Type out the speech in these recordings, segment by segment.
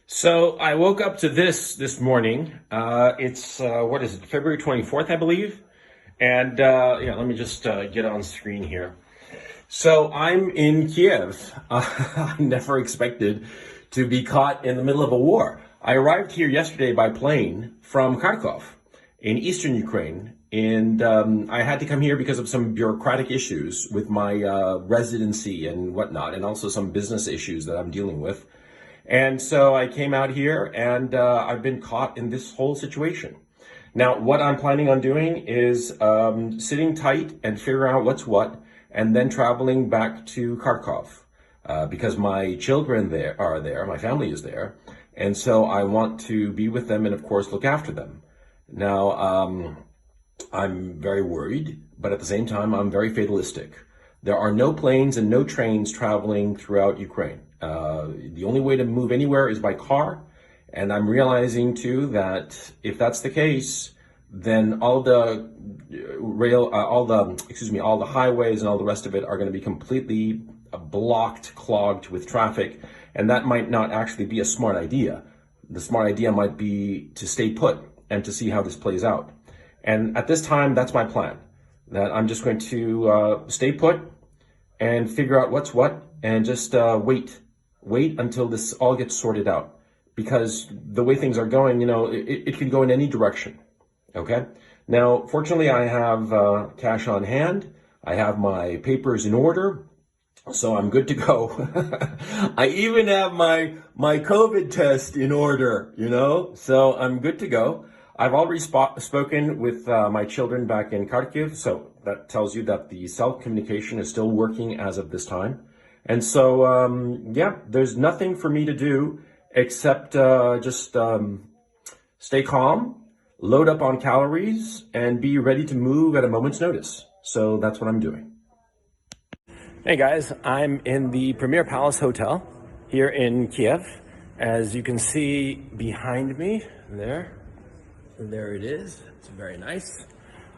So I woke up to this morning. It's what is it, February 24th, I believe. And yeah, let me just get on screen here. So I'm in Kiev. I never expected to be caught in the middle of a war. I arrived here yesterday by plane from Kharkov in eastern Ukraine. And I had to come here because of some bureaucratic issues with my residency and whatnot, and also some business issues that I'm dealing with. And so I came out here and I've been caught in this whole situation. Now, what I'm planning on doing is sitting tight and figuring out what's what, and then traveling back to Kharkov because my children are there, my family is there, and so I want to be with them and, of course, look after them. Now, I'm very worried, but at the same time, I'm very fatalistic. There are no planes and no trains traveling throughout Ukraine. The only way to move anywhere is by car. And I'm realizing too that if that's the case, then all the all the highways and all the rest of it are going to be completely blocked, clogged with traffic. And that might not actually be a smart idea. The smart idea might be to stay put and to see how this plays out. And at this time, that's my plan, that I'm just going to stay put and figure out what's what and just wait until this all gets sorted out. Because the way things are going, it can go in any direction, okay? Now, fortunately, I have cash on hand. I have my papers in order, so I'm good to go. I even have my COVID test in order, so I'm good to go. I've already spoken with my children back in Kharkiv, so that tells you that the cell communication is still working as of this time. And so, yeah, there's nothing for me to do except just stay calm, load up on calories, and be ready to move at a moment's notice. So that's what I'm doing. Hey guys, I'm in the Premier Palace Hotel here in Kiev. As you can see behind me, there it is. It's very nice.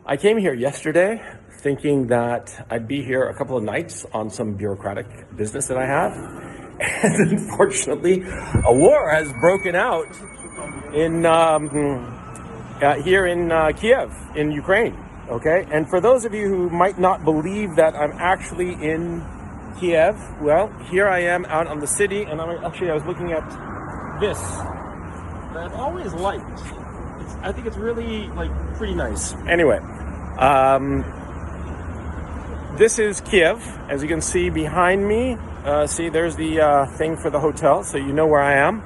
I came here yesterday thinking that I'd be here a couple of nights on some bureaucratic business that I have. And unfortunately, a war has broken out in here in Kiev, in Ukraine. Okay, and for those of you who might not believe that I'm actually in Kiev, well, here I am out on the city, and I was looking at this that I've always liked. I think it's really pretty nice. Anyway, this is Kiev. As you can see behind me, see there's the thing for the hotel, so you know where I am.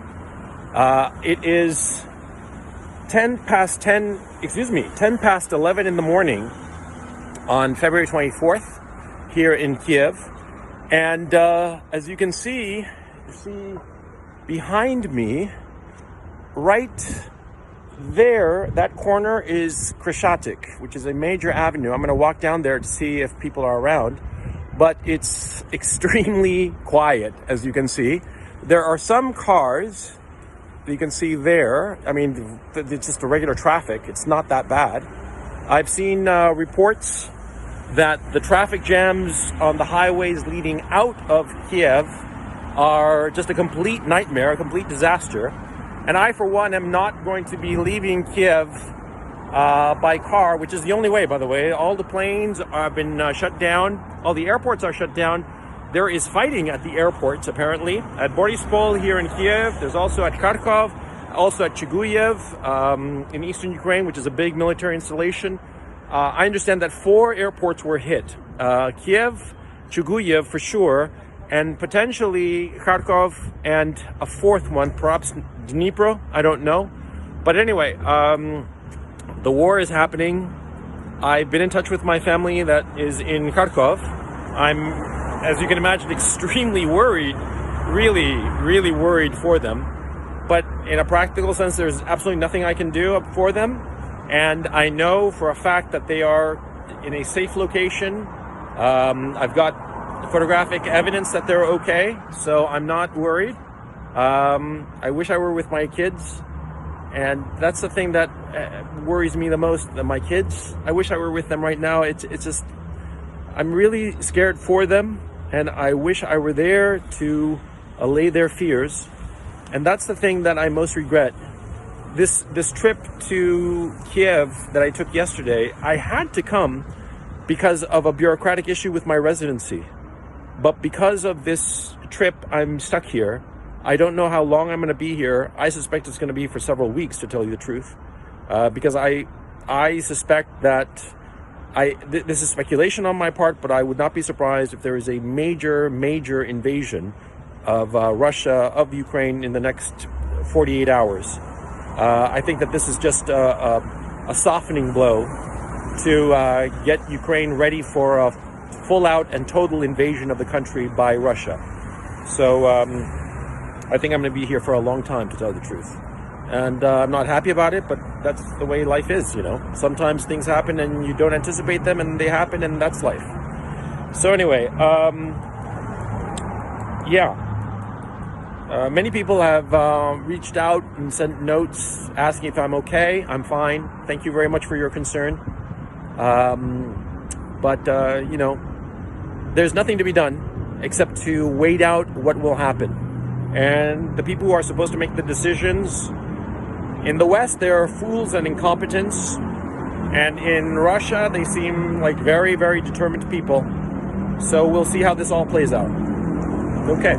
It is 10 past 11 in the morning on February 24th here in Kiev. And as you can see behind me, right there, that corner is Krishatik, which is a major avenue. I'm going to walk down there to see if people are around, but it's extremely quiet, as you can see. There are some cars that you can see there. I mean, it's just a regular traffic. It's not that bad. I've seen reports that the traffic jams on the highways leading out of Kiev are just a complete nightmare, a complete disaster. And I, for one, am not going to be leaving Kiev by car, which is the only way, by the way. All the planes have been shut down. All the airports are shut down. There is fighting at the airports, apparently. At Borispol here in Kiev. There's also at Kharkov, also at Chiguyev in eastern Ukraine, which is a big military installation. I understand that 4 airports were hit. Kiev, Chiguyev for sure, and potentially Kharkov, and a 4th one, perhaps Dnipro, I don't know. But anyway, the war is happening. I've been in touch with my family that is in Kharkov. I'm, as you can imagine, extremely worried, really, really worried for them. But in a practical sense, there's absolutely nothing I can do for them. And I know for a fact that they are in a safe location. I've got photographic evidence that they're okay, so I'm not worried. I wish I were with my kids, and that's the thing that worries me the most, that my kids, I wish I were with them right now. It's just, I'm really scared for them, and I wish I were there to allay their fears. And that's the thing that I most regret. This trip to Kiev that I took yesterday, I had to come because of a bureaucratic issue with my residency. But because of this trip, I'm stuck here. I don't know how long I'm going to be here. I suspect it's going to be for several weeks, to tell you the truth, because I suspect that this is speculation on my part, but I would not be surprised if there is a major invasion of Russia, of Ukraine in the next 48 hours. I think that this is just a softening blow to get Ukraine ready for a full-out and total invasion of the country by Russia. So I think I'm going to be here for a long time, to tell you the truth. And I'm not happy about it, but that's the way life is, you know. Sometimes things happen and you don't anticipate them, and they happen, and that's life. So anyway, many people have reached out and sent notes asking if I'm okay. I'm fine. Thank you very much for your concern. But you know, there's nothing to be done except to wait out what will happen. And the people who are supposed to make the decisions in the West, they are fools and incompetents. And in Russia, they seem like very determined people. So we'll see how this all plays out. Okay.